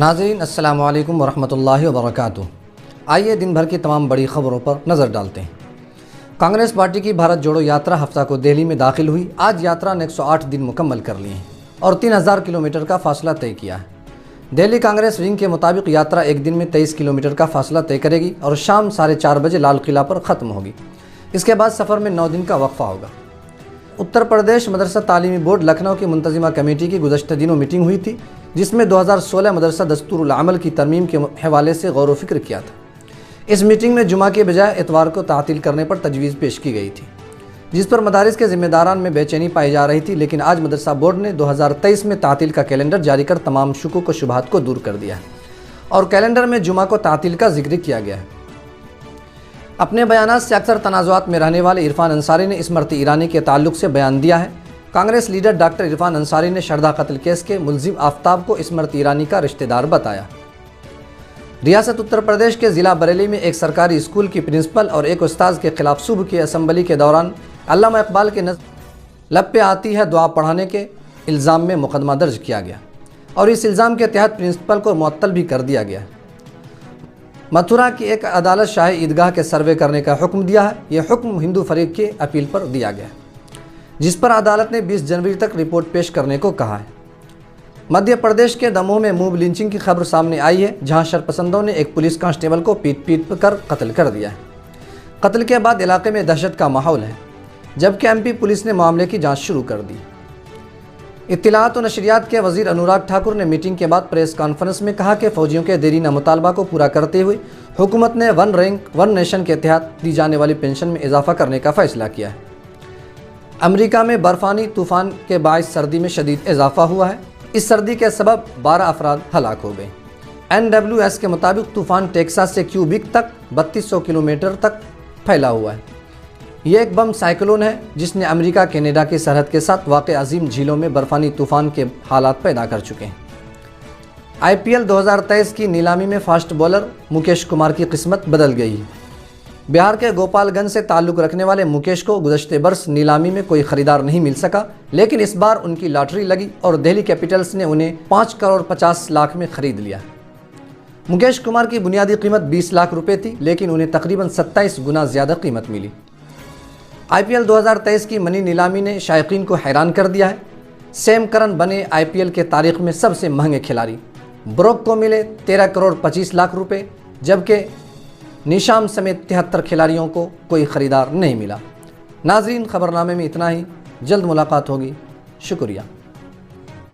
ناظرین السلام علیکم ورحمۃ اللہ وبرکاتہ۔ آئیے دن بھر کی تمام بڑی خبروں پر نظر ڈالتے ہیں۔ کانگریس پارٹی کی بھارت جوڑو یاترا ہفتہ کو دہلی میں داخل ہوئی۔ آج یاترا نے 108 دن مکمل کر لیے ہیں اور 3000 کلومیٹر کا فاصلہ طے کیا ہے۔ دہلی کانگریس ونگ کے مطابق یاترا ایک دن میں 23 کلومیٹر کا فاصلہ طے کرے گی اور شام 4:30 بجے لال قلعہ پر ختم ہوگی۔ اس کے بعد سفر میں 9 دن کا وقفہ ہوگا۔ اتر پردیش مدرسہ تعلیمی بورڈ لکھنؤ کی منتظمہ کمیٹی کی گزشتہ دنوں میٹنگ ہوئی تھی، جس میں 2016 مدرسہ دستور العمل کی ترمیم کے حوالے سے غور و فکر کیا تھا۔ اس میٹنگ میں جمعہ کے بجائے اتوار کو تعطیل کرنے پر تجویز پیش کی گئی تھی، جس پر مدارس کے ذمہ داران میں بے چینی پائی جا رہی تھی، لیکن آج مدرسہ بورڈ نے 2023 میں تعطیل کا کیلنڈر جاری کر تمام شکوک و شبہات کو دور کر دیا ہے اور کیلنڈر میں جمعہ کو تعطیل کا ذکر کیا گیا ہے۔ اپنے بیانات سے اکثر تنازعات میں رہنے والے عرفان انصاری نے اسمرتی ایرانی کے تعلق سے بیان دیا ہے۔ کانگریس لیڈر ڈاکٹر عرفان انصاری نے شردا قتل کیس کے ملزم آفتاب کو اسمرتی ایرانی کا رشتہ دار بتایا۔ ریاست اتر پردیش کے ضلع بریلی میں ایک سرکاری اسکول کی پرنسپل اور ایک استاذ کے خلاف صبح کی اسمبلی کے دوران علامہ اقبال کے لب پہ آتی ہے دعا پڑھانے کے الزام میں مقدمہ درج کیا گیا اور اس الزام کے تحت پرنسپل کو معطل بھی کر دیا گیا۔ متھرا کی ایک عدالت شاہی عیدگاہ کے سروے کرنے کا حکم دیا ہے۔ یہ حکم ہندو فریق کی اپیل پر دیا گیا ہے، جس پر عدالت نے 20 جنوری تک رپورٹ پیش کرنے کو کہا ہے۔ مدھیہ پردیش کے دموہ میں موب لنچنگ کی خبر سامنے آئی ہے، جہاں شرپسندوں نے ایک پولیس کانسٹیبل کو پیٹ کر قتل کر دیا ہے۔ قتل کے بعد علاقے میں دہشت کا ماحول ہے، جبکہ MP پولیس نے معاملے کی جانچ شروع کر دی۔ اطلاعات و نشریات کے وزیر انوراگ ٹھاکر نے میٹنگ کے بعد پریس کانفرنس میں کہا کہ فوجیوں کے دیرینہ مطالبہ کو پورا کرتے ہوئے حکومت نے 1 رینک 1 نیشن کے تحت دی جانے والی پینشن میں اضافہ کرنے کا فیصلہ کیا ہے۔ امریکہ میں برفانی طوفان کے باعث سردی میں شدید اضافہ ہوا ہے۔ اس سردی کے سبب 12 افراد ہلاک ہو گئے۔ NWS کے مطابق طوفان ٹیکساس سے کیوبیک تک 3200 کلومیٹر تک پھیلا ہوا ہے۔ یہ ایک بم سائیکلون ہے جس نے امریکہ کینیڈا کی سرحد کے ساتھ واقع عظیم جھیلوں میں برفانی طوفان کے حالات پیدا کر چکے ہیں۔ IPL 2023 کی نیلامی میں فاسٹ بولر مکیش کمار کی قسمت بدل گئی ہے۔ بہار کے گوپال گنج سے تعلق رکھنے والے مکیش کو گزشتہ برس نیلامی میں کوئی خریدار نہیں مل سکا، لیکن اس بار ان کی لاٹری لگی اور دہلی کیپٹلز نے انہیں 5 کروڑ 50 لاکھ میں خرید لیا۔ مکیش کمار کی بنیادی قیمت 20 لاکھ روپے تھی، لیکن انہیں تقریباً 27 گنا زیادہ قیمت ملی۔ IPL 2023 کی منی نیلامی نے شائقین کو حیران کر دیا ہے۔ سیم کرن بنے IPL کے تاریخ میں سب سے مہنگے کھلاڑی۔ بروک کو ملے 13 کروڑ 25 لاکھ روپے، جبکہ نیشام سمیت 73 کھلاڑیوں کو کوئی خریدار نہیں ملا۔ ناظرین، خبرنامے میں اتنا ہی، جلد ملاقات ہوگی۔ شکریہ۔